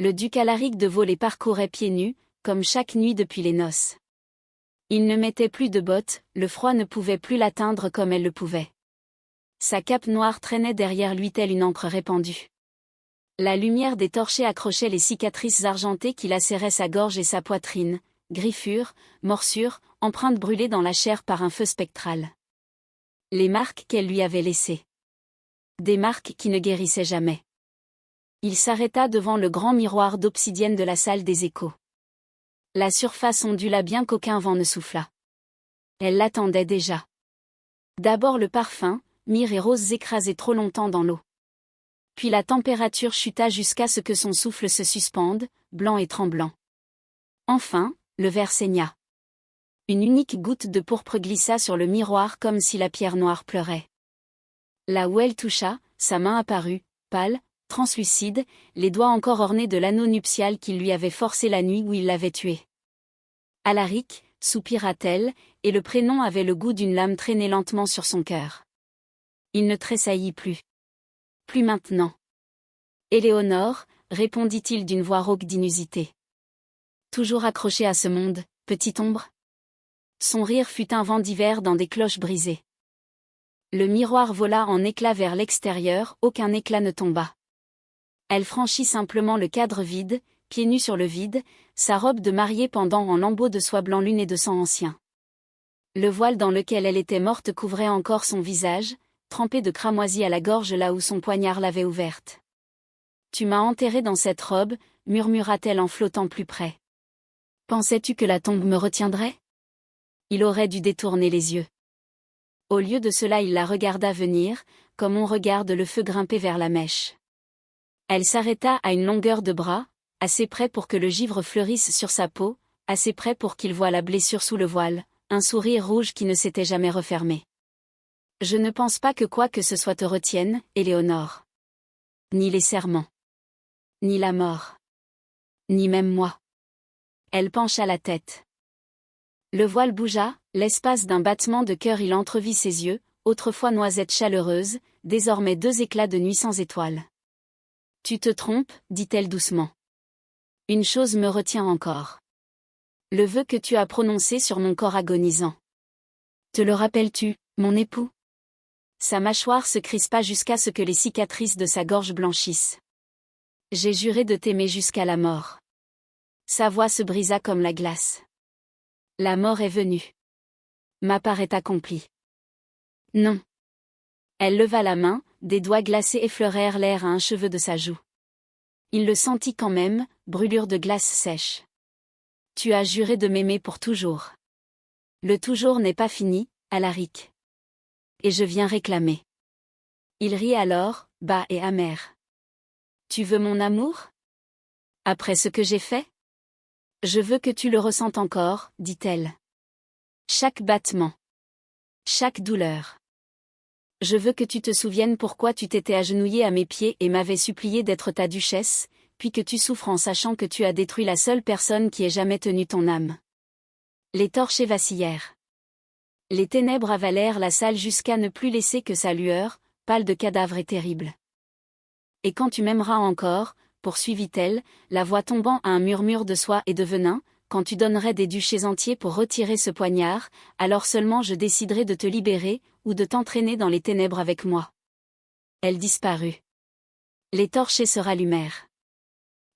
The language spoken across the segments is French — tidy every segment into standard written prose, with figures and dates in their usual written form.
Le duc Alaric de Vaux les parcourait pieds nus, comme chaque nuit depuis les noces. Il ne mettait plus de bottes, le froid ne pouvait plus l'atteindre comme elle le pouvait. Sa cape noire traînait derrière lui telle une encre répandue. La lumière des torchers accrochait les cicatrices argentées qui lacéraient sa gorge et sa poitrine, griffures, morsures, empreintes brûlées dans la chair par un feu spectral. Les marques qu'elle lui avait laissées. Des marques qui ne guérissaient jamais. Il s'arrêta devant le grand miroir d'obsidienne de la salle des échos. La surface ondula bien qu'aucun vent ne soufflât. Elle l'attendait déjà. D'abord le parfum, myrrhe et roses écrasés trop longtemps dans l'eau. Puis la température chuta jusqu'à ce que son souffle se suspende, blanc et tremblant. Enfin, le verre saigna. Une unique goutte de pourpre glissa sur le miroir comme si la pierre noire pleurait. Là où elle toucha, sa main apparut, pâle, translucide, les doigts encore ornés de l'anneau nuptial qu'il lui avait forcé la nuit où il l'avait tué. Alaric, soupira-t-elle, et le prénom avait le goût d'une lame traînée lentement sur son cœur. Il ne tressaillit plus. Plus maintenant. Éléonore, répondit-il d'une voix rauque d'inusité. Toujours accroché à ce monde, petite ombre? Son rire fut un vent d'hiver dans des cloches brisées. Le miroir vola en éclats vers l'extérieur, aucun éclat ne tomba. Elle franchit simplement le cadre vide, pieds nus sur le vide, sa robe de mariée pendant en lambeaux de soie blanc luné de sang ancien. Le voile dans lequel elle était morte couvrait encore son visage, trempé de cramoisi à la gorge là où son poignard l'avait ouverte. « Tu m'as enterrée dans cette robe », murmura-t-elle en flottant plus près. « Pensais-tu que la tombe me retiendrait ?» Il aurait dû détourner les yeux. Au lieu de cela il la regarda venir, comme on regarde le feu grimper vers la mèche. Elle s'arrêta à une longueur de bras, assez près pour que le givre fleurisse sur sa peau, assez près pour qu'il voie la blessure sous le voile, un sourire rouge qui ne s'était jamais refermé. « Je ne pense pas que quoi que ce soit te retienne, Éléonore. Ni les serments. Ni la mort. Ni même moi. » Elle pencha la tête. Le voile bougea, l'espace d'un battement de cœur il entrevit ses yeux, autrefois noisettes chaleureuses, désormais deux éclats de nuit sans étoiles. « Tu te trompes, dit-elle doucement. Une chose me retient encore. Le vœu que tu as prononcé sur mon corps agonisant. Te le rappelles-tu, mon époux ? Sa mâchoire se crispa jusqu'à ce que les cicatrices de sa gorge blanchissent. J'ai juré de t'aimer jusqu'à la mort. Sa voix se brisa comme la glace. La mort est venue. Ma part est accomplie. Non. Elle leva la main, des doigts glacés effleurèrent l'air à un cheveu de sa joue. Il le sentit quand même, brûlure de glace sèche. Tu as juré de m'aimer pour toujours. Le toujours n'est pas fini, Alaric. Et je viens réclamer. Il rit alors, bas et amer. Tu veux mon amour? Après ce que j'ai fait? Je veux que tu le ressentes encore, dit-elle. Chaque battement. Chaque douleur. Je veux que tu te souviennes pourquoi tu t'étais agenouillée à mes pieds et m'avais supplié d'être ta duchesse, puis que tu souffres en sachant que tu as détruit la seule personne qui ait jamais tenu ton âme. Les torchers vacillèrent. Les ténèbres avalèrent la salle jusqu'à ne plus laisser que sa lueur, pâle de cadavre et terrible. Et quand tu m'aimeras encore, poursuivit-elle, la voix tombant à un murmure de soie et de venin, quand tu donnerais des duchés entiers pour retirer ce poignard, alors seulement je déciderai de te libérer, ou de t'entraîner dans les ténèbres avec moi. Elle disparut. Les torchers se rallumèrent.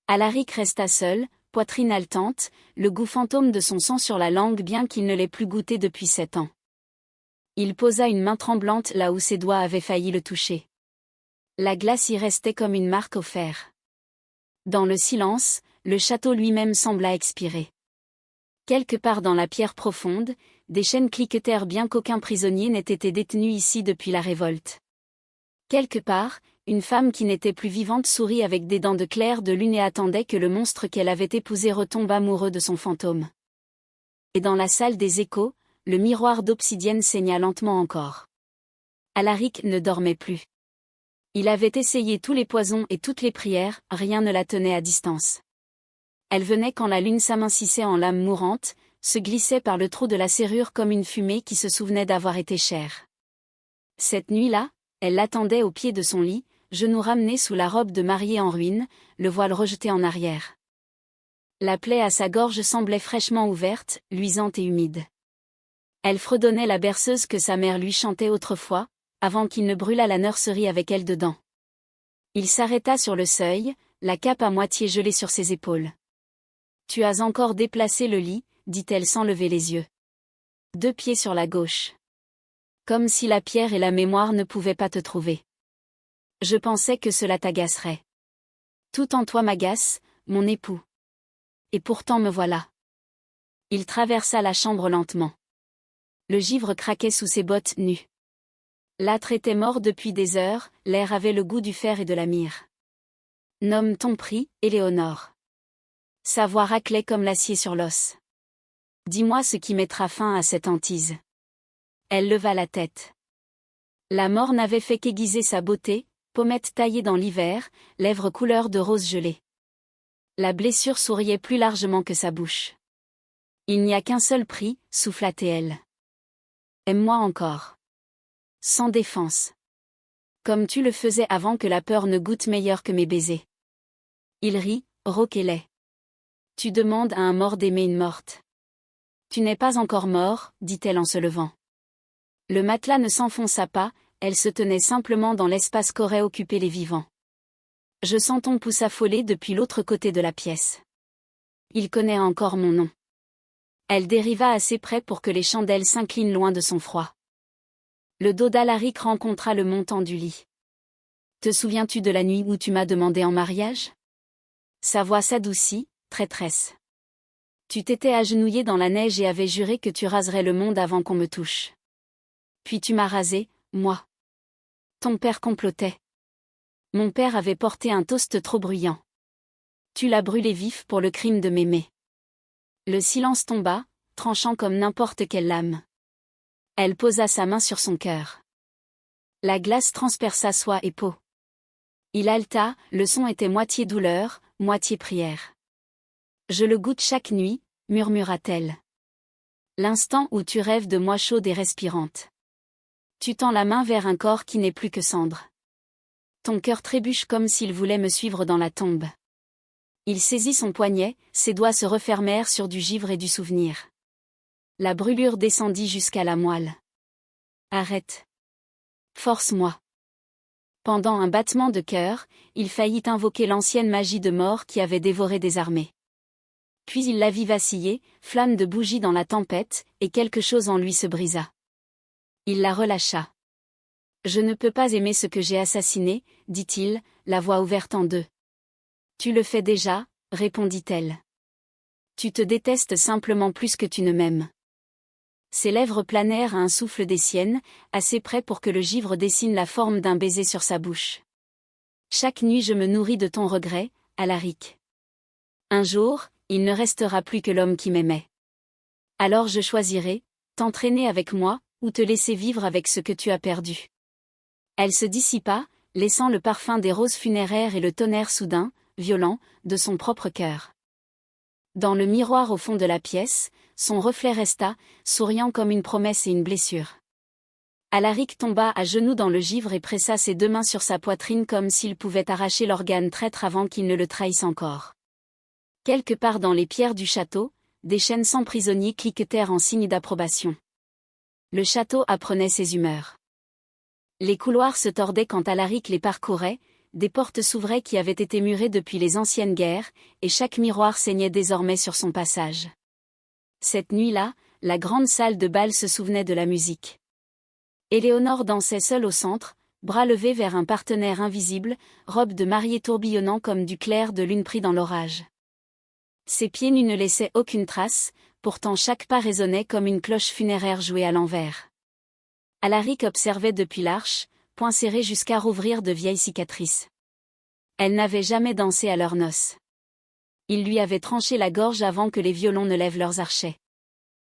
Alaric resta seul, poitrine haletante, le goût fantôme de son sang sur la langue bien qu'il ne l'ait plus goûté depuis 7 ans. Il posa une main tremblante là où ses doigts avaient failli le toucher. La glace y restait comme une marque au fer. Dans le silence, le château lui-même sembla expirer. Quelque part dans la pierre profonde, des chaînes cliquetèrent bien qu'aucun prisonnier n'ait été détenu ici depuis la révolte. Quelque part, une femme qui n'était plus vivante sourit avec des dents de clair de lune et attendait que le monstre qu'elle avait épousé retombe amoureux de son fantôme. Et dans la salle des échos, le miroir d'obsidienne saigna lentement encore. Alaric ne dormait plus. Il avait essayé tous les poisons et toutes les prières, rien ne la tenait à distance. Elle venait quand la lune s'amincissait en lame mourante, se glissait par le trou de la serrure comme une fumée qui se souvenait d'avoir été chère. Cette nuit-là, elle l'attendait au pied de son lit, genoux ramenés sous la robe de mariée en ruine, le voile rejeté en arrière. La plaie à sa gorge semblait fraîchement ouverte, luisante et humide. Elle fredonnait la berceuse que sa mère lui chantait autrefois, avant qu'il ne brûlât la nurserie avec elle dedans. Il s'arrêta sur le seuil, la cape à moitié gelée sur ses épaules. « Tu as encore déplacé le lit, dit-elle sans lever les yeux. 2 pieds sur la gauche. Comme si la pierre et la mémoire ne pouvaient pas te trouver. Je pensais que cela t'agacerait. Tout en toi m'agace, mon époux. Et pourtant me voilà. » Il traversa la chambre lentement. Le givre craquait sous ses bottes nues. L'âtre était mort depuis des heures, l'air avait le goût du fer et de la myrrhe. « Nomme ton prix, Éléonore. » Sa voix raclait comme l'acier sur l'os. « Dis-moi ce qui mettra fin à cette hantise. » Elle leva la tête. La mort n'avait fait qu'aiguiser sa beauté, pommettes taillées dans l'hiver, lèvres couleur de rose gelée. La blessure souriait plus largement que sa bouche. « Il n'y a qu'un seul prix, souffla-t-elle. Aime-moi encore. Sans défense. Comme tu le faisais avant que la peur ne goûte meilleur que mes baisers. » Il rit, rauque et laid. « Tu demandes à un mort d'aimer une morte. Tu n'es pas encore mort, dit-elle en se levant. Le matelas ne s'enfonça pas, elle se tenait simplement dans l'espace qu'auraient occupé les vivants. Je sens ton pouce affolé depuis l'autre côté de la pièce. Il connaît encore mon nom. Elle dériva assez près pour que les chandelles s'inclinent loin de son froid. Le dos d'Alaric rencontra le montant du lit. Te souviens-tu de la nuit où tu m'as demandé en mariage? Sa voix s'adoucit, traîtresse. Tu t'étais agenouillée dans la neige et avais juré que tu raserais le monde avant qu'on me touche. Puis tu m'as rasé, moi. Ton père complotait. Mon père avait porté un toast trop bruyant. Tu l'as brûlé vif pour le crime de m'aimer. Le silence tomba, tranchant comme n'importe quelle lame. Elle posa sa main sur son cœur. La glace transperça soie et peau. Il haleta, le son était moitié douleur, moitié prière. Je le goûte chaque nuit, murmura-t-elle. L'instant où tu rêves de moi chaude et respirante. Tu tends la main vers un corps qui n'est plus que cendre. Ton cœur trébuche comme s'il voulait me suivre dans la tombe. Il saisit son poignet, ses doigts se refermèrent sur du givre et du souvenir. La brûlure descendit jusqu'à la moelle. Arrête. Force-moi. Pendant un battement de cœur, il faillit invoquer l'ancienne magie de mort qui avait dévoré des armées. Puis il la vit vaciller, flamme de bougie dans la tempête, et quelque chose en lui se brisa. Il la relâcha. Je ne peux pas aimer ce que j'ai assassiné, dit-il, la voix ouverte en deux. Tu le fais déjà, répondit-elle. Tu te détestes simplement plus que tu ne m'aimes. Ses lèvres planèrent à un souffle des siennes, assez près pour que le givre dessine la forme d'un baiser sur sa bouche. Chaque nuit je me nourris de ton regret, Alaric. Un jour, il ne restera plus que l'homme qui m'aimait. Alors je choisirai, t'entraîner avec moi, ou te laisser vivre avec ce que tu as perdu. Elle se dissipa, laissant le parfum des roses funéraires et le tonnerre soudain, violent, de son propre cœur. Dans le miroir au fond de la pièce, son reflet resta, souriant comme une promesse et une blessure. Alaric tomba à genoux dans le givre et pressa ses 2 mains sur sa poitrine comme s'il pouvait arracher l'organe traître avant qu'il ne le trahisse encore. Quelque part dans les pierres du château, des chaînes sans prisonniers cliquetèrent en signe d'approbation. Le château apprenait ses humeurs. Les couloirs se tordaient quand Alaric les parcourait, des portes s'ouvraient qui avaient été murées depuis les anciennes guerres, et chaque miroir saignait désormais sur son passage. Cette nuit-là, la grande salle de bal se souvenait de la musique. Éléonore dansait seule au centre, bras levés vers un partenaire invisible, robe de mariée tourbillonnant comme du clair de lune pris dans l'orage. Ses pieds nus ne laissaient aucune trace, pourtant chaque pas résonnait comme une cloche funéraire jouée à l'envers. Alaric observait depuis l'arche, poings serrés jusqu'à rouvrir de vieilles cicatrices. Elle n'avait jamais dansé à leurs noces. Il lui avait tranché la gorge avant que les violons ne lèvent leurs archets.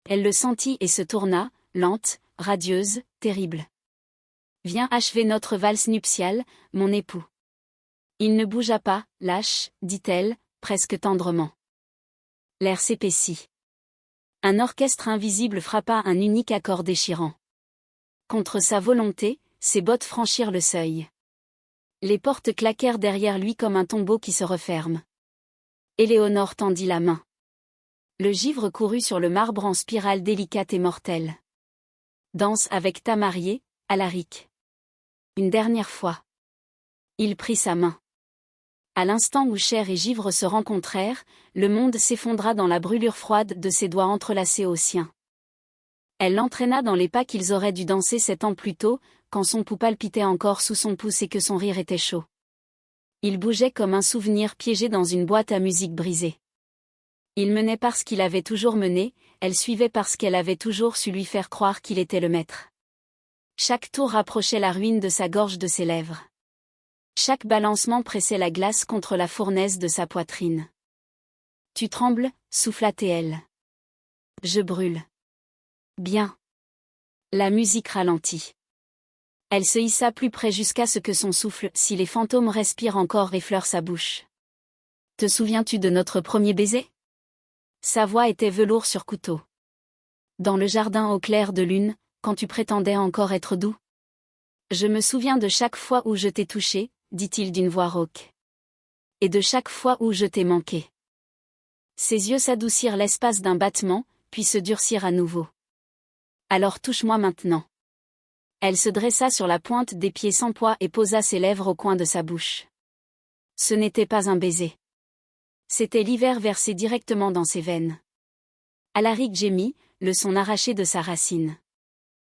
Elle le sentit et se tourna, lente, radieuse, terrible. « Viens achever notre valse nuptiale, mon époux. » Il ne bougea pas, lâche, dit-elle, presque tendrement. L'air s'épaissit. Un orchestre invisible frappa un unique accord déchirant. Contre sa volonté, ses bottes franchirent le seuil. Les portes claquèrent derrière lui comme un tombeau qui se referme. Éléonore tendit la main. Le givre courut sur le marbre en spirale délicate et mortelle. Danse avec ta mariée, Alaric. Une dernière fois. Il prit sa main. À l'instant où chair et givre se rencontrèrent, le monde s'effondra dans la brûlure froide de ses doigts entrelacés aux siens. Elle l'entraîna dans les pas qu'ils auraient dû danser 7 ans plus tôt, quand son pouls palpitait encore sous son pouce et que son rire était chaud. Il bougeait comme un souvenir piégé dans une boîte à musique brisée. Il menait parce qu'il avait toujours mené, elle suivait parce qu'elle avait toujours su lui faire croire qu'il était le maître. Chaque tour rapprochait la ruine de sa gorge de ses lèvres. Chaque balancement pressait la glace contre la fournaise de sa poitrine. Tu trembles, souffla-t-elle. Je brûle. Bien. La musique ralentit. Elle se hissa plus près jusqu'à ce que son souffle, si les fantômes respirent encore, effleure sa bouche. Te souviens-tu de notre premier baiser? Sa voix était velours sur couteau. Dans le jardin au clair de lune, quand tu prétendais encore être doux. Je me souviens de chaque fois où je t'ai touché, dit-il d'une voix rauque. Et de chaque fois où je t'ai manqué. Ses yeux s'adoucirent l'espace d'un battement, puis se durcirent à nouveau. Alors touche-moi maintenant. Elle se dressa sur la pointe des pieds sans poids et posa ses lèvres au coin de sa bouche. Ce n'était pas un baiser. C'était l'hiver versé directement dans ses veines. Alaric gémit, le son arraché de sa racine.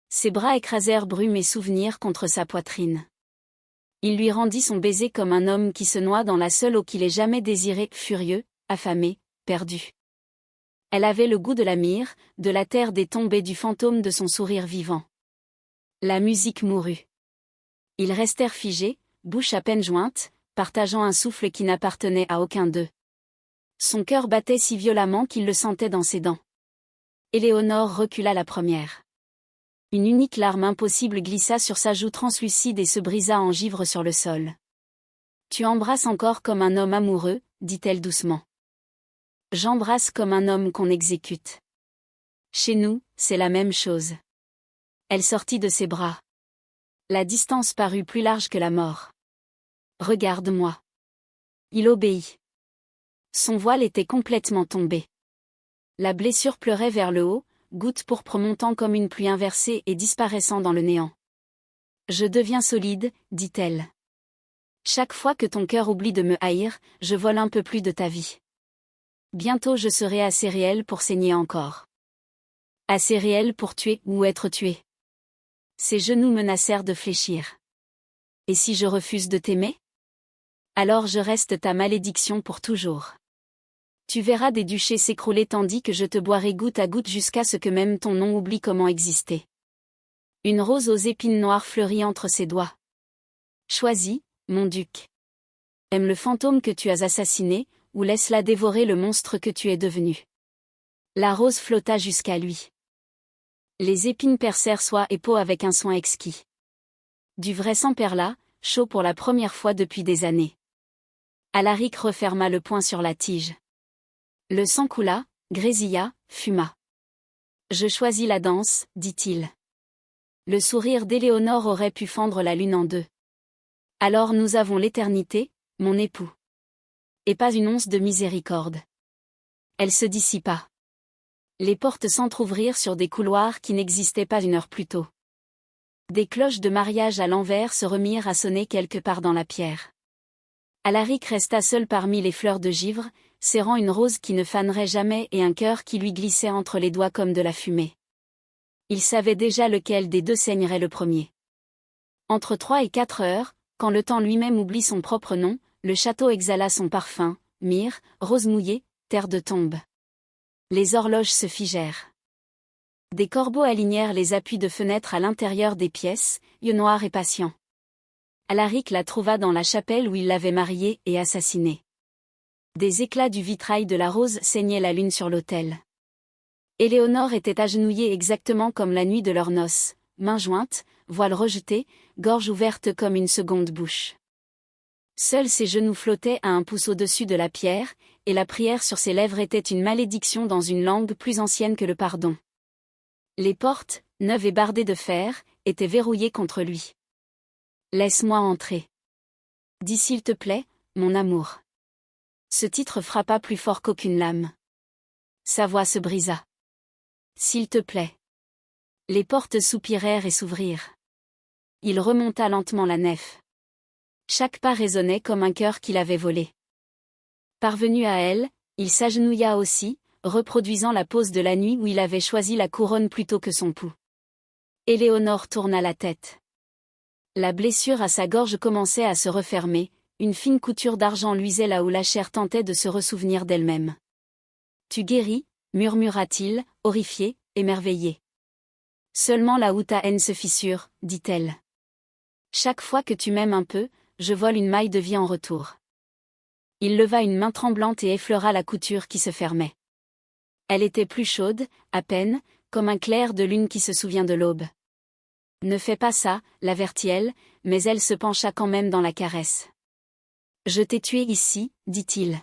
Ses bras écrasèrent brume et souvenir contre sa poitrine. Il lui rendit son baiser comme un homme qui se noie dans la seule eau qu'il ait jamais désirée, furieux, affamé, perdu. Elle avait le goût de la myrrhe, de la terre des tombes et du fantôme de son sourire vivant. La musique mourut. Ils restèrent figés, bouche à peine jointe, partageant un souffle qui n'appartenait à aucun d'eux. Son cœur battait si violemment qu'il le sentait dans ses dents. Éléonore recula la première. Une unique larme impossible glissa sur sa joue translucide et se brisa en givre sur le sol. Tu embrasses encore comme un homme amoureux, dit-elle doucement. J'embrasse comme un homme qu'on exécute. Chez nous, c'est la même chose. Elle sortit de ses bras. La distance parut plus large que la mort. Regarde-moi. Il obéit. Son voile était complètement tombé. La blessure pleurait vers le haut, goutte pourpre montant comme une pluie inversée et disparaissant dans le néant. Je deviens solide, dit-elle. Chaque fois que ton cœur oublie de me haïr, je vole un peu plus de ta vie. Bientôt je serai assez réel pour saigner encore. Assez réel pour tuer ou être tué. Ses genoux menacèrent de fléchir. Et si je refuse de t'aimer? Alors je reste ta malédiction pour toujours. Tu verras des duchés s'écrouler tandis que je te boirai goutte à goutte jusqu'à ce que même ton nom oublie comment exister. Une rose aux épines noires fleurit entre ses doigts. Choisis, mon duc. Aime le fantôme que tu as assassiné, ou laisse-la dévorer le monstre que tu es devenu. La rose flotta jusqu'à lui. Les épines percèrent soie et peau avec un soin exquis. Du vrai sang perla, chaud pour la première fois depuis des années. Alaric referma le poing sur la tige. Le sang coula, grésilla, fuma. Je choisis la danse, dit-il. Le sourire d'Éléonore aurait pu fendre la lune en deux. Alors nous avons l'éternité, mon époux. Et pas une once de miséricorde. Elle se dissipa. Les portes s'entr'ouvrirent sur des couloirs qui n'existaient pas une heure plus tôt. Des cloches de mariage à l'envers se remirent à sonner quelque part dans la pierre. Alaric resta seul parmi les fleurs de givre, serrant une rose qui ne fanerait jamais et un cœur qui lui glissait entre les doigts comme de la fumée. Il savait déjà lequel des deux saignerait le premier. Entre 3 et 4 heures, quand le temps lui-même oublie son propre nom, le château exhala son parfum, myrrhe, rose mouillée, terre de tombe. Les horloges se figèrent. Des corbeaux alignèrent les appuis de fenêtres à l'intérieur des pièces, yeux noirs et patients. Alaric la trouva dans la chapelle où il l'avait mariée et assassinée. Des éclats du vitrail de la rose saignaient la lune sur l'autel. Éléonore était agenouillée exactement comme la nuit de leurs noces, mains jointes, voile rejeté, gorge ouverte comme une seconde bouche. Seuls ses genoux flottaient à un pouce au-dessus de la pierre, et la prière sur ses lèvres était une malédiction dans une langue plus ancienne que le pardon. Les portes, neuves et bardées de fer, étaient verrouillées contre lui. « Laisse-moi entrer. » Dis s'il te plaît, mon amour. Ce titre frappa plus fort qu'aucune lame. Sa voix se brisa. S'il te plaît. Les portes soupirèrent et s'ouvrirent. Il remonta lentement la nef. Chaque pas résonnait comme un cœur qu'il avait volé. Parvenu à elle, il s'agenouilla aussi, reproduisant la pose de la nuit où il avait choisi la couronne plutôt que son pouls. Éléonore tourna la tête. La blessure à sa gorge commençait à se refermer, une fine couture d'argent luisait là où la chair tentait de se ressouvenir d'elle-même. Tu guéris, murmura-t-il, horrifié, émerveillé. Seulement là où ta haine se fissure, dit-elle. Chaque fois que tu m'aimes un peu, je vole une maille de vie en retour. Il leva une main tremblante et effleura la couture qui se fermait. Elle était plus chaude, à peine, comme un clair de lune qui se souvient de l'aube. Ne fais pas ça, l'avertit-elle, mais elle se pencha quand même dans la caresse. Je t'ai tué ici, dit-il.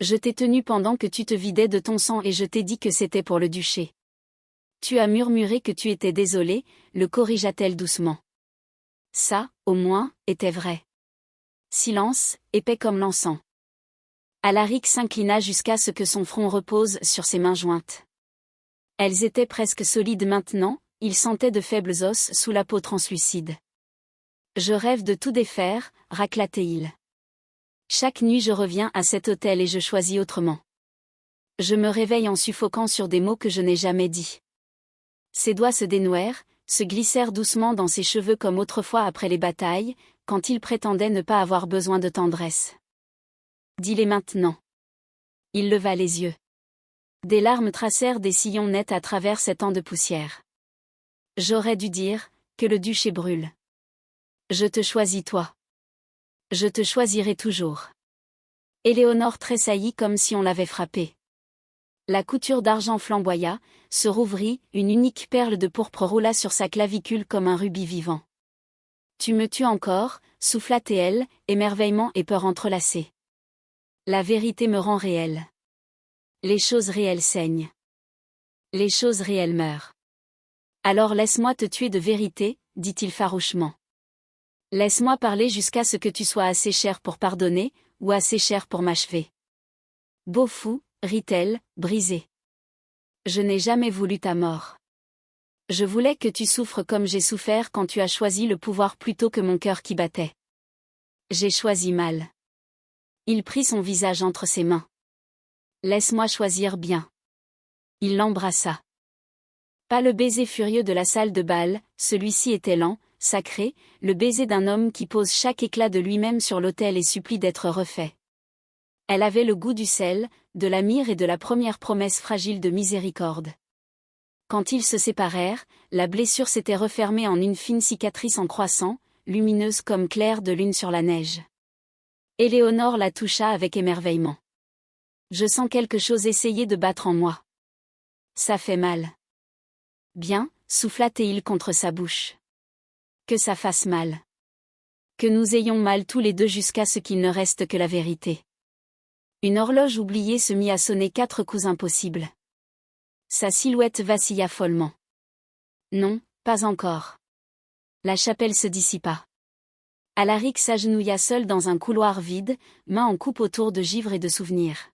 Je t'ai tenu pendant que tu te vidais de ton sang et je t'ai dit que c'était pour le duché. Tu as murmuré que tu étais désolé, le corrigea-t-elle doucement. Ça, au moins, était vrai. Silence, épais comme l'encens. Alaric s'inclina jusqu'à ce que son front repose sur ses mains jointes. Elles étaient presque solides maintenant, il sentait de faibles os sous la peau translucide. Je rêve de tout défaire, racla-t-il. Chaque nuit je reviens à cet hôtel et je choisis autrement. Je me réveille en suffoquant sur des mots que je n'ai jamais dits. Ses doigts se dénouèrent, se glissèrent doucement dans ses cheveux comme autrefois après les batailles, quand il prétendait ne pas avoir besoin de tendresse. Dis-les maintenant. Il leva les yeux. Des larmes tracèrent des sillons nets à travers cet an de poussière. J'aurais dû dire, que le duché brûle. Je te choisis toi. Je te choisirai toujours. Éléonore tressaillit comme si on l'avait frappée. La couture d'argent flamboya, se rouvrit, une unique perle de pourpre roula sur sa clavicule comme un rubis vivant. Tu me tues encore, souffla-t-elle, émerveillement et peur entrelacées. La vérité me rend réelle. Les choses réelles saignent. Les choses réelles meurent. Alors laisse-moi te tuer de vérité, dit-il farouchement. Laisse-moi parler jusqu'à ce que tu sois assez cher pour pardonner, ou assez cher pour m'achever. Beau fou, rit-elle, brisée. Je n'ai jamais voulu ta mort. Je voulais que tu souffres comme j'ai souffert quand tu as choisi le pouvoir plutôt que mon cœur qui battait. J'ai choisi mal. Il prit son visage entre ses mains. Laisse-moi choisir bien. Il l'embrassa. Pas le baiser furieux de la salle de bal, celui-ci était lent, sacré, le baiser d'un homme qui pose chaque éclat de lui-même sur l'autel et supplie d'être refait. Elle avait le goût du sel, de la myrrhe et de la première promesse fragile de miséricorde. Quand ils se séparèrent, la blessure s'était refermée en une fine cicatrice en croissant, lumineuse comme clair de lune sur la neige. Éléonore la toucha avec émerveillement. Je sens quelque chose essayer de battre en moi. Ça fait mal. Bien, souffla-t-il contre sa bouche. Que ça fasse mal. Que nous ayons mal tous les deux jusqu'à ce qu'il ne reste que la vérité. Une horloge oubliée se mit à sonner 4 coups impossibles. Sa silhouette vacilla follement. Non, pas encore. La chapelle se dissipa. Alaric s'agenouilla seul dans un couloir vide, main en coupe autour de givre et de souvenirs.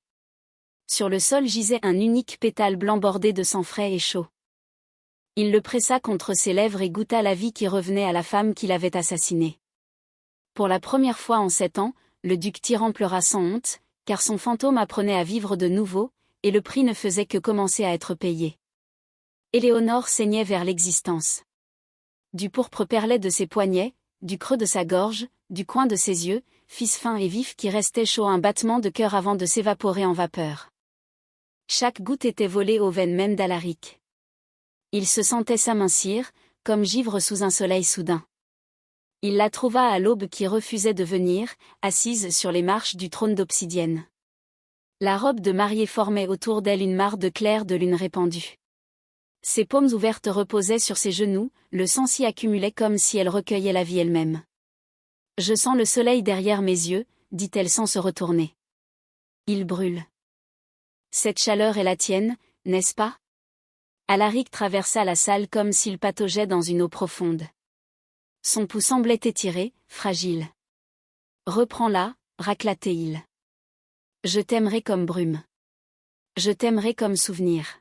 Sur le sol gisait un unique pétale blanc bordé de sang frais et chaud. Il le pressa contre ses lèvres et goûta la vie qui revenait à la femme qui l'avait assassiné. Pour la première fois en 7 ans, le duc tyran pleura sans honte, car son fantôme apprenait à vivre de nouveau, et le prix ne faisait que commencer à être payé. Éléonore saignait vers l'existence. Du pourpre perlait de ses poignets, du creux de sa gorge, du coin de ses yeux, fils fins et vifs qui restaient chauds un battement de cœur avant de s'évaporer en vapeur. Chaque goutte était volée aux veines même d'Alaric. Il se sentait s'amincir, comme givre sous un soleil soudain. Il la trouva à l'aube qui refusait de venir, assise sur les marches du trône d'obsidienne. La robe de mariée formait autour d'elle une mare de clair de lune répandue. Ses paumes ouvertes reposaient sur ses genoux, le sang s'y accumulait comme si elle recueillait la vie elle-même. « Je sens le soleil derrière mes yeux », dit-elle sans se retourner. « Il brûle. Cette chaleur est la tienne, n'est-ce pas ?» Alaric traversa la salle comme s'il pataugeait dans une eau profonde. Son pouls semblait étiré, fragile. Reprends-la, racla Théil. Je t'aimerai comme brume. Je t'aimerai comme souvenir.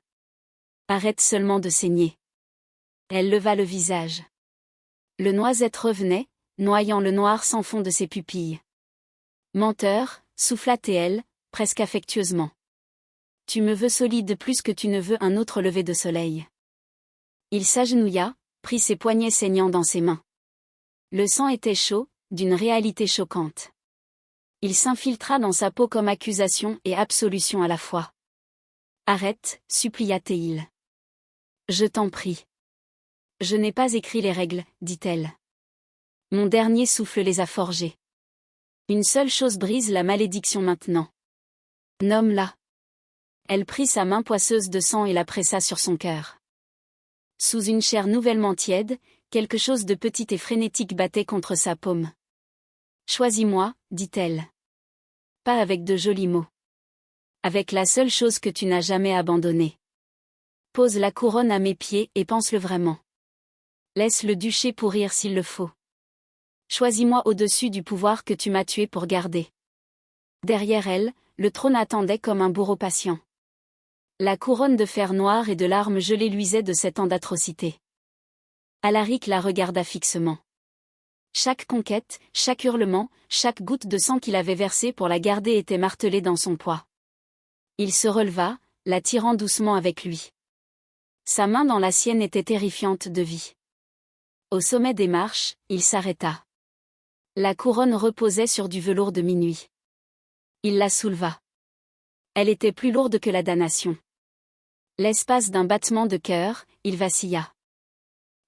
Arrête seulement de saigner. Elle leva le visage. Le noisette revenait, noyant le noir sans fond de ses pupilles. Menteur, souffla Théel, presque affectueusement. Tu me veux solide plus que tu ne veux un autre lever de soleil. Il s'agenouilla, prit ses poignets saignants dans ses mains. Le sang était chaud, d'une réalité choquante. Il s'infiltra dans sa peau comme accusation et absolution à la fois. Arrête, supplia Théil. Je t'en prie. Je n'ai pas écrit les règles, dit-elle. Mon dernier souffle les a forgées. Une seule chose brise la malédiction maintenant. Nomme-la. Elle prit sa main poisseuse de sang et la pressa sur son cœur. Sous une chair nouvellement tiède, quelque chose de petit et frénétique battait contre sa paume. Choisis-moi, dit-elle. Pas avec de jolis mots. Avec la seule chose que tu n'as jamais abandonnée. Pose la couronne à mes pieds et pense-le vraiment. Laisse le duché pourrir s'il le faut. Choisis-moi au-dessus du pouvoir que tu m'as tué pour garder. Derrière elle, le trône attendait comme un bourreau patient. La couronne de fer noir et de larmes gelées luisait de 7 ans d'atrocité. Alaric la regarda fixement. Chaque conquête, chaque hurlement, chaque goutte de sang qu'il avait versée pour la garder était martelée dans son poids. Il se releva, la tirant doucement avec lui. Sa main dans la sienne était terrifiante de vie. Au sommet des marches, il s'arrêta. La couronne reposait sur du velours de minuit. Il la souleva. Elle était plus lourde que la damnation. L'espace d'un battement de cœur, il vacilla.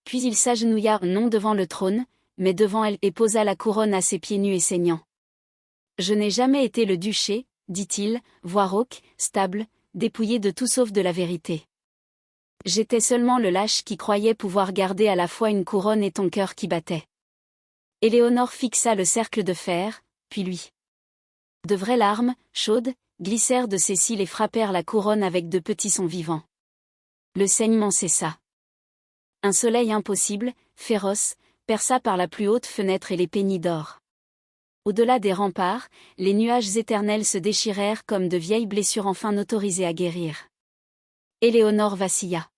Puis il s'agenouilla non devant le trône, mais devant elle et posa la couronne à ses pieds nus et saignants. Je n'ai jamais été le duché, dit-il, voix rauque, stable, dépouillé de tout sauf de la vérité. J'étais seulement le lâche qui croyait pouvoir garder à la fois une couronne et ton cœur qui battait. Éléonore fixa le cercle de fer, puis lui. De vraies larmes, chaudes, glissèrent de ses cils et frappèrent la couronne avec de petits sons vivants. Le saignement cessa. Un soleil impossible, féroce, perça par la plus haute fenêtre et les peignit d'or. Au-delà des remparts, les nuages éternels se déchirèrent comme de vieilles blessures enfin autorisées à guérir. Éléonore vacilla.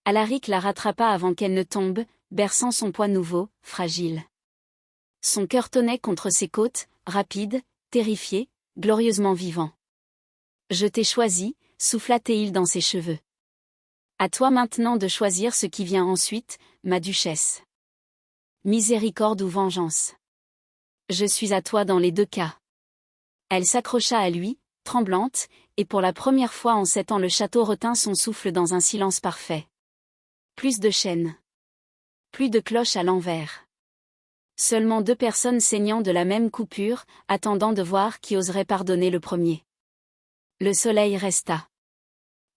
Alaric la rattrapa avant qu'elle ne tombe, berçant son poids nouveau, fragile. Son cœur tonnait contre ses côtes, rapide, terrifié, glorieusement vivant. Je t'ai choisi, souffla Théil dans ses cheveux. À toi maintenant de choisir ce qui vient ensuite, ma duchesse. Miséricorde ou vengeance. Je suis à toi dans les 2 cas. Elle s'accrocha à lui, tremblante, et pour la première fois en 7 ans le château retint son souffle dans un silence parfait. Plus de chaînes. Plus de cloches à l'envers. Seulement 2 personnes saignant de la même coupure, attendant de voir qui oserait pardonner le premier. Le soleil resta.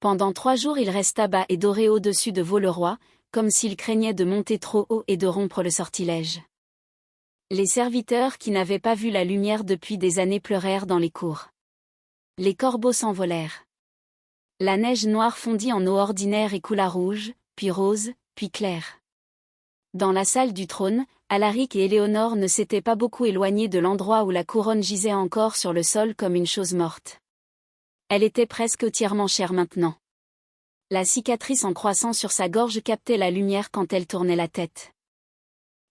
Pendant 3 jours il resta bas et doré au-dessus de Vaux-le-Roi, comme s'il craignait de monter trop haut et de rompre le sortilège. Les serviteurs qui n'avaient pas vu la lumière depuis des années pleurèrent dans les cours. Les corbeaux s'envolèrent. La neige noire fondit en eau ordinaire et coula rouge, puis rose, puis claire. Dans la salle du trône, Alaric et Éléonore ne s'étaient pas beaucoup éloignés de l'endroit où la couronne gisait encore sur le sol comme une chose morte. Elle était presque entièrement chère maintenant. La cicatrice en croissant sur sa gorge captait la lumière quand elle tournait la tête.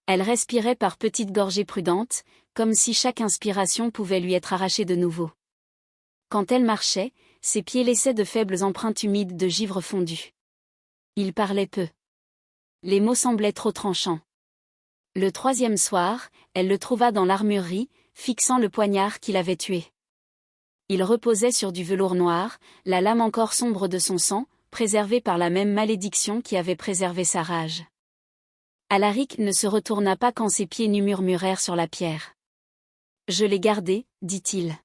Elle respirait par petites gorgées prudentes, comme si chaque inspiration pouvait lui être arrachée de nouveau. Quand elle marchait, ses pieds laissaient de faibles empreintes humides de givre fondu. Il parlait peu. Les mots semblaient trop tranchants. Le 3e soir, elle le trouva dans l'armurerie, fixant le poignard qui l'avait tué. Il reposait sur du velours noir, la lame encore sombre de son sang, préservée par la même malédiction qui avait préservé sa rage. Alaric ne se retourna pas quand ses pieds nus murmurèrent sur la pierre. « Je l'ai gardé, dit-il.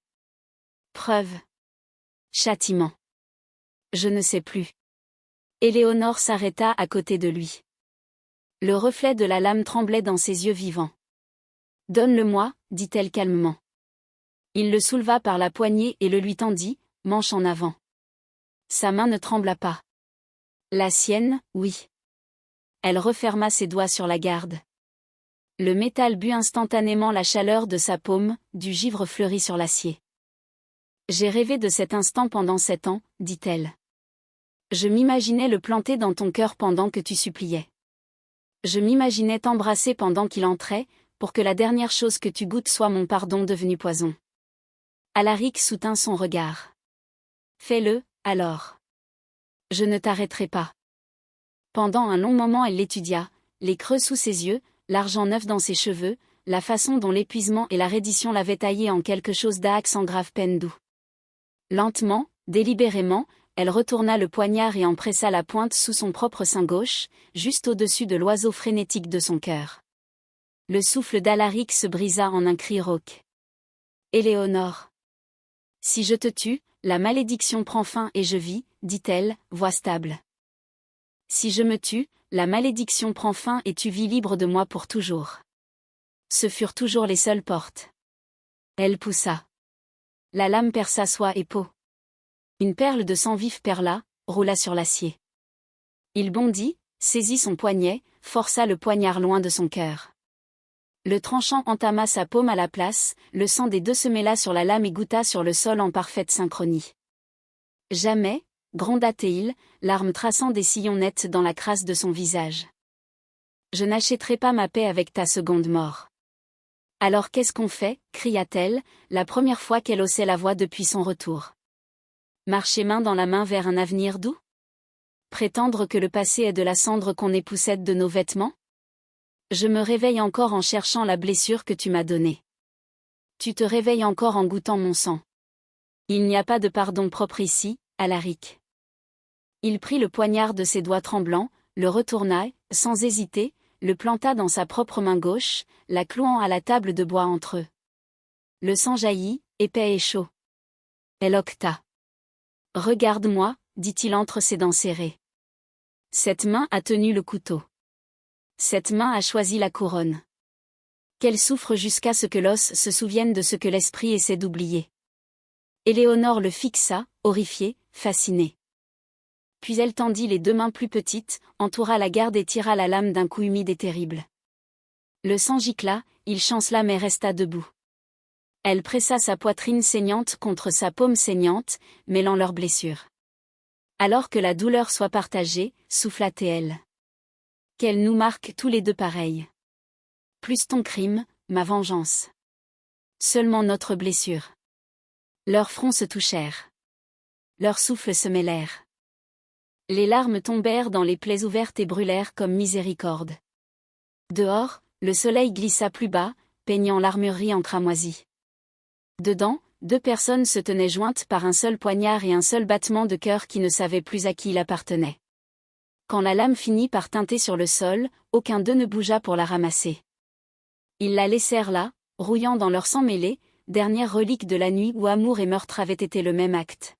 Preuve. Châtiment. Je ne sais plus. » Éléonore s'arrêta à côté de lui. Le reflet de la lame tremblait dans ses yeux vivants. « Donne-le-moi, dit-elle calmement. Il le souleva par la poignée et le lui tendit, manche en avant. Sa main ne trembla pas. La sienne, oui. Elle referma ses doigts sur la garde. Le métal but instantanément la chaleur de sa paume, du givre fleuri sur l'acier. J'ai rêvé de cet instant pendant 7 ans, dit-elle. Je m'imaginais le planter dans ton cœur pendant que tu suppliais. Je m'imaginais t'embrasser pendant qu'il entrait, pour que la dernière chose que tu goûtes soit mon pardon devenu poison. Alaric soutint son regard. Fais-le, alors. Je ne t'arrêterai pas. Pendant un long moment elle l'étudia, les creux sous ses yeux, l'argent neuf dans ses cheveux, la façon dont l'épuisement et la reddition l'avaient taillé en quelque chose d'âque sans grave peine doux. Lentement, délibérément, elle retourna le poignard et en pressa la pointe sous son propre sein gauche, juste au-dessus de l'oiseau frénétique de son cœur. Le souffle d'Alaric se brisa en un cri rauque. Éléonore. Si je te tue, la malédiction prend fin et je vis, dit-elle, voix stable. Si je me tue, la malédiction prend fin et tu vis libre de moi pour toujours. Ce furent toujours les seules portes. Elle poussa. La lame perça soie et peau. Une perle de sang vif perla, roula sur l'acier. Il bondit, saisit son poignet, força le poignard loin de son cœur. Le tranchant entama sa paume à la place, le sang des deux se mêla sur la lame et goûta sur le sol en parfaite synchronie. Jamais, gronda Théil, l'arme traçant des sillons nets dans la crasse de son visage. Je n'achèterai pas ma paix avec ta seconde mort. Alors qu'est-ce qu'on fait, cria-t-elle, la première fois qu'elle haussait la voix depuis son retour. Marcher main dans la main vers un avenir doux? Prétendre que le passé est de la cendre qu'on époussette de nos vêtements? Je me réveille encore en cherchant la blessure que tu m'as donnée. Tu te réveilles encore en goûtant mon sang. Il n'y a pas de pardon propre ici, Alaric. Il prit le poignard de ses doigts tremblants, le retourna, sans hésiter, le planta dans sa propre main gauche, la clouant à la table de bois entre eux. Le sang jaillit, épais et chaud. Elle octa. Regarde-moi, dit-il entre ses dents serrées. Cette main a tenu le couteau. Cette main a choisi la couronne. Qu'elle souffre jusqu'à ce que l'os se souvienne de ce que l'esprit essaie d'oublier. Éléonore le fixa, horrifiée, fascinée. Puis elle tendit les deux mains plus petites, entoura la garde et tira la lame d'un coup humide et terrible. Le sang gicla, il chancela mais resta debout. Elle pressa sa poitrine saignante contre sa paume saignante, mêlant leurs blessures. Alors que la douleur soit partagée, souffla Théel. Qu'elle nous marque tous les deux pareils. Plus ton crime, ma vengeance. Seulement notre blessure. Leurs fronts se touchèrent. Leurs souffles se mêlèrent. Les larmes tombèrent dans les plaies ouvertes et brûlèrent comme miséricorde. Dehors, le soleil glissa plus bas, peignant l'armurerie en cramoisi. Dedans, deux personnes se tenaient jointes par un seul poignard et un seul battement de cœur qui ne savait plus à qui il appartenait. Quand la lame finit par teinter sur le sol, aucun d'eux ne bougea pour la ramasser. Ils la laissèrent là, rouillant dans leur sang mêlé, dernière relique de la nuit où amour et meurtre avaient été le même acte.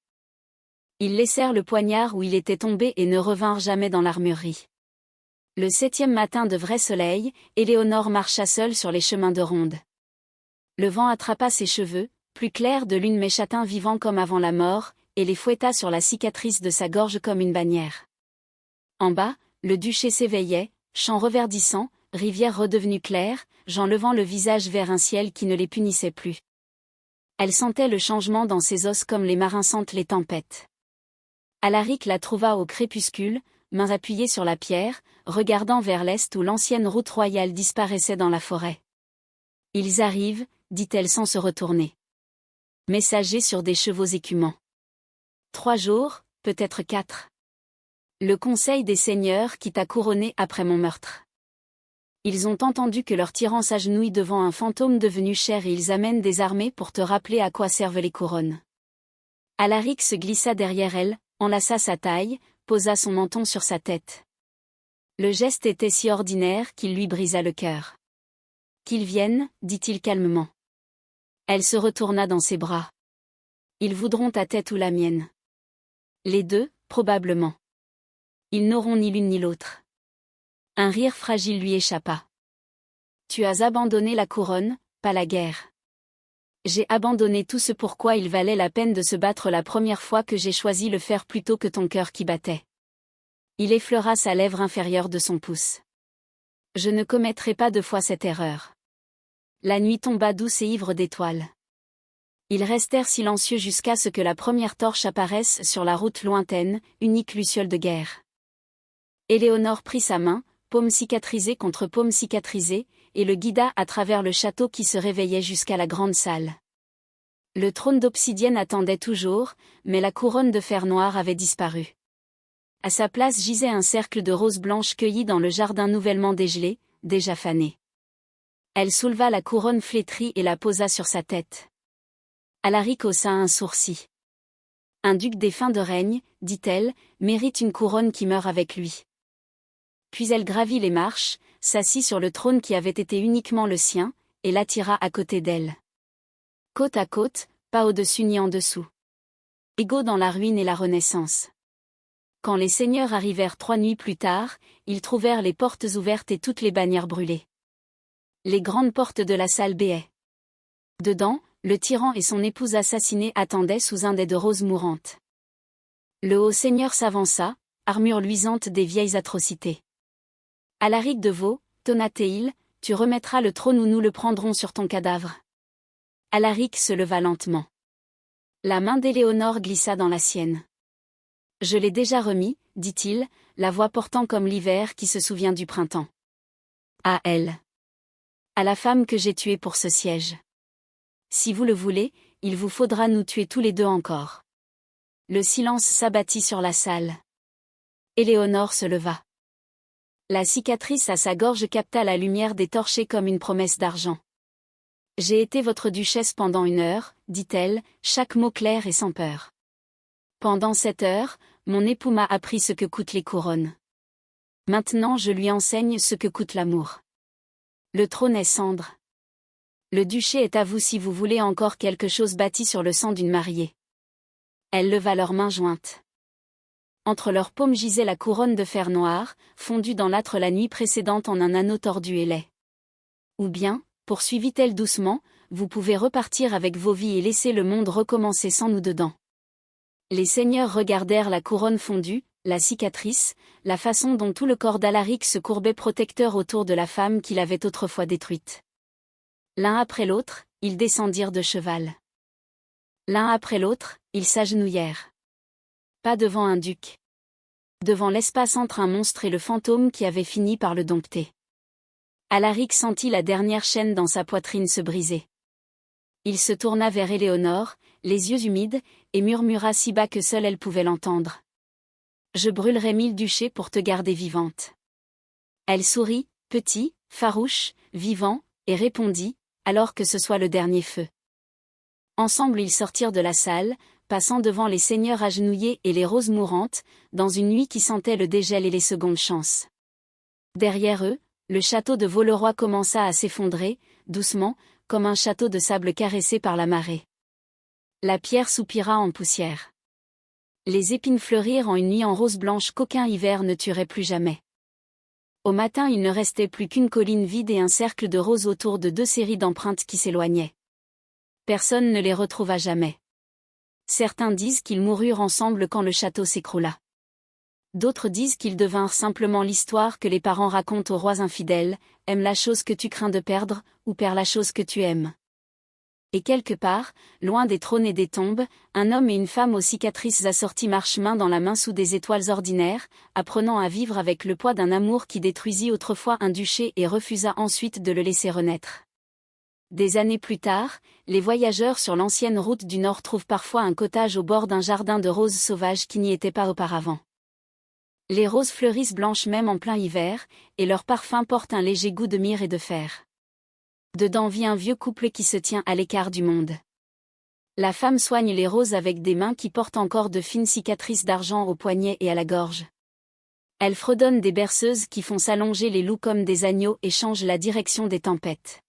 Ils laissèrent le poignard où il était tombé et ne revinrent jamais dans l'armurerie. Le 7e matin de vrai soleil, Éléonore marcha seule sur les chemins de ronde. Le vent attrapa ses cheveux, plus clairs de lune mais châtains vivants comme avant la mort, et les fouetta sur la cicatrice de sa gorge comme une bannière. En bas, le duché s'éveillait, champ reverdissant, rivière redevenue claire, gens levant le visage vers un ciel qui ne les punissait plus. Elle sentait le changement dans ses os comme les marins sentent les tempêtes. Alaric la trouva au crépuscule, mains appuyées sur la pierre, regardant vers l'est où l'ancienne route royale disparaissait dans la forêt. Ils arrivent, dit-elle sans se retourner. Messagers sur des chevaux écumants. 3 jours, peut-être 4. Le conseil des seigneurs qui t'a couronné après mon meurtre. Ils ont entendu que leur tyran s'agenouille devant un fantôme devenu cher et ils amènent des armées pour te rappeler à quoi servent les couronnes. Alaric se glissa derrière elle, enlaça sa taille, posa son menton sur sa tête. Le geste était si ordinaire qu'il lui brisa le cœur. Qu'ils viennent, dit-il calmement. Elle se retourna dans ses bras. Ils voudront ta tête ou la mienne. Les deux, probablement. Ils n'auront ni l'une ni l'autre. Un rire fragile lui échappa. Tu as abandonné la couronne, pas la guerre. J'ai abandonné tout ce pourquoi il valait la peine de se battre la première fois que j'ai choisi le faire plutôt que ton cœur qui battait. Il effleura sa lèvre inférieure de son pouce. Je ne commettrai pas 2 fois cette erreur. La nuit tomba douce et ivre d'étoiles. Ils restèrent silencieux jusqu'à ce que la première torche apparaisse sur la route lointaine, unique luciole de guerre. Éléonore prit sa main, paume cicatrisée contre paume cicatrisée, et le guida à travers le château qui se réveillait jusqu'à la grande salle. Le trône d'obsidienne attendait toujours, mais la couronne de fer noir avait disparu. À sa place gisait un cercle de roses blanches cueillies dans le jardin nouvellement dégelé, déjà fané. Elle souleva la couronne flétrie et la posa sur sa tête. Alaric haussa un sourcil. Un duc des fins de règne, dit-elle, mérite une couronne qui meurt avec lui. Puis elle gravit les marches, s'assit sur le trône qui avait été uniquement le sien, et l'attira à côté d'elle. Côte à côte, pas au-dessus ni en dessous. Égaux dans la ruine et la renaissance. Quand les seigneurs arrivèrent 3 nuits plus tard, ils trouvèrent les portes ouvertes et toutes les bannières brûlées. Les grandes portes de la salle béaient. Dedans, le tyran et son épouse assassinée attendaient sous un dais de roses mourantes. Le haut seigneur s'avança, armure luisante des vieilles atrocités. Alaric de Vaux, Tonatiuh, tu remettras le trône ou nous le prendrons sur ton cadavre. Alaric se leva lentement. La main d'Éléonore glissa dans la sienne. Je l'ai déjà remis, dit-il, la voix portant comme l'hiver qui se souvient du printemps. À elle. À la femme que j'ai tuée pour ce siège. Si vous le voulez, il vous faudra nous tuer tous les 2 encore. Le silence s'abattit sur la salle. Éléonore se leva. La cicatrice à sa gorge capta la lumière des torchers comme une promesse d'argent. J'ai été votre duchesse pendant 1 heure, dit-elle, chaque mot clair et sans peur. Pendant cette heure, mon époux m'a appris ce que coûtent les couronnes. Maintenant je lui enseigne ce que coûte l'amour. Le trône est cendre. Le duché est à vous si vous voulez encore quelque chose bâti sur le sang d'une mariée. Elle leva leurs mains jointes. Entre leurs paumes gisait la couronne de fer noir, fondue dans l'âtre la nuit précédente en un anneau tordu et laid. Ou bien, poursuivit-elle doucement, vous pouvez repartir avec vos vies et laisser le monde recommencer sans nous dedans. Les seigneurs regardèrent la couronne fondue, la cicatrice, la façon dont tout le corps d'Alaric se courbait protecteur autour de la femme qu'il avait autrefois détruite. L'un après l'autre, ils descendirent de cheval. L'un après l'autre, ils s'agenouillèrent. Pas devant un duc. Devant l'espace entre un monstre et le fantôme qui avait fini par le dompter. Alaric sentit la dernière chaîne dans sa poitrine se briser. Il se tourna vers Éléonore, les yeux humides, et murmura si bas que seule elle pouvait l'entendre. Je brûlerai 1000 duchés pour te garder vivante. Elle sourit, petit, farouche, vivant, et répondit, alors que ce soit le dernier feu. Ensemble ils sortirent de la salle, passant devant les seigneurs agenouillés et les roses mourantes, dans une nuit qui sentait le dégel et les secondes chances. Derrière eux, le château de Vaux-le-Roi commença à s'effondrer, doucement, comme un château de sable caressé par la marée. La pierre soupira en poussière. Les épines fleurirent en une nuit en rose blanche qu'aucun hiver ne tuerait plus jamais. Au matin il ne restait plus qu'une colline vide et un cercle de roses autour de 2 séries d'empreintes qui s'éloignaient. Personne ne les retrouva jamais. Certains disent qu'ils moururent ensemble quand le château s'écroula. D'autres disent qu'ils devinrent simplement l'histoire que les parents racontent aux rois infidèles, aime la chose que tu crains de perdre, ou perds la chose que tu aimes. Et quelque part, loin des trônes et des tombes, un homme et une femme aux cicatrices assorties marchent main dans la main sous des étoiles ordinaires, apprenant à vivre avec le poids d'un amour qui détruisit autrefois un duché et refusa ensuite de le laisser renaître. Des années plus tard, les voyageurs sur l'ancienne route du Nord trouvent parfois un cottage au bord d'un jardin de roses sauvages qui n'y était pas auparavant. Les roses fleurissent blanches même en plein hiver, et leur parfum porte un léger goût de myrrhe et de fer. Dedans vit un vieux couple qui se tient à l'écart du monde. La femme soigne les roses avec des mains qui portent encore de fines cicatrices d'argent aux poignets et à la gorge. Elle fredonne des berceuses qui font s'allonger les loups comme des agneaux et changent la direction des tempêtes.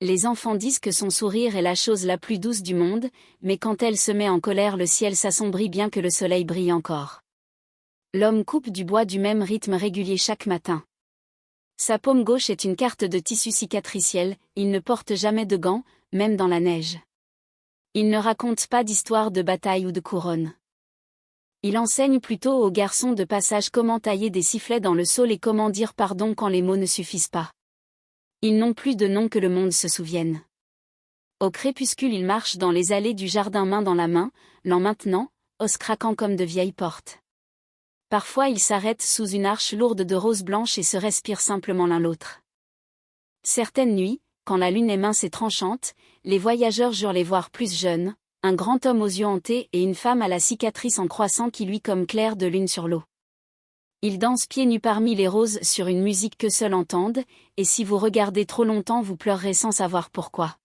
Les enfants disent que son sourire est la chose la plus douce du monde, mais quand elle se met en colère le ciel s'assombrit bien que le soleil brille encore. L'homme coupe du bois du même rythme régulier chaque matin. Sa paume gauche est une carte de tissu cicatriciel, il ne porte jamais de gants, même dans la neige. Il ne raconte pas d'histoire de bataille ou de couronne. Il enseigne plutôt aux garçons de passage comment tailler des sifflets dans le saule et comment dire pardon quand les mots ne suffisent pas. Ils n'ont plus de nom que le monde se souvienne. Au crépuscule ils marchent dans les allées du jardin main dans la main, l'en maintenant, os craquant comme de vieilles portes. Parfois ils s'arrêtent sous une arche lourde de roses blanches et se respirent simplement l'un l'autre. Certaines nuits, quand la lune est mince et tranchante, les voyageurs jurent les voir plus jeunes, un grand homme aux yeux hantés et une femme à la cicatrice en croissant qui luit comme clair de lune sur l'eau. Ils dansent pieds nus parmi les roses sur une musique que seuls entendent, et si vous regardez trop longtemps vous pleurerez sans savoir pourquoi.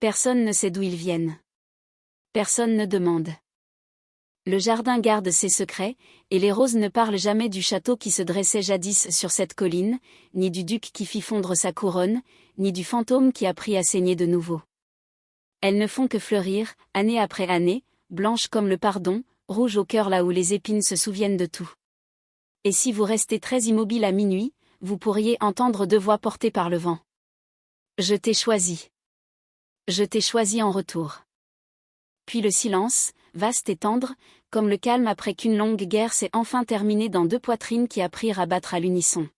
Personne ne sait d'où ils viennent. Personne ne demande. Le jardin garde ses secrets, et les roses ne parlent jamais du château qui se dressait jadis sur cette colline, ni du duc qui fit fondre sa couronne, ni du fantôme qui apprit à saigner de nouveau. Elles ne font que fleurir, année après année, blanches comme le pardon, rouges au cœur là où les épines se souviennent de tout. Et si vous restez très immobile à minuit, vous pourriez entendre deux voix portées par le vent. Je t'ai choisi. Je t'ai choisi en retour. Puis le silence, vaste et tendre, comme le calme après qu'une longue guerre s'est enfin terminée dans deux poitrines qui apprirent à battre à l'unisson.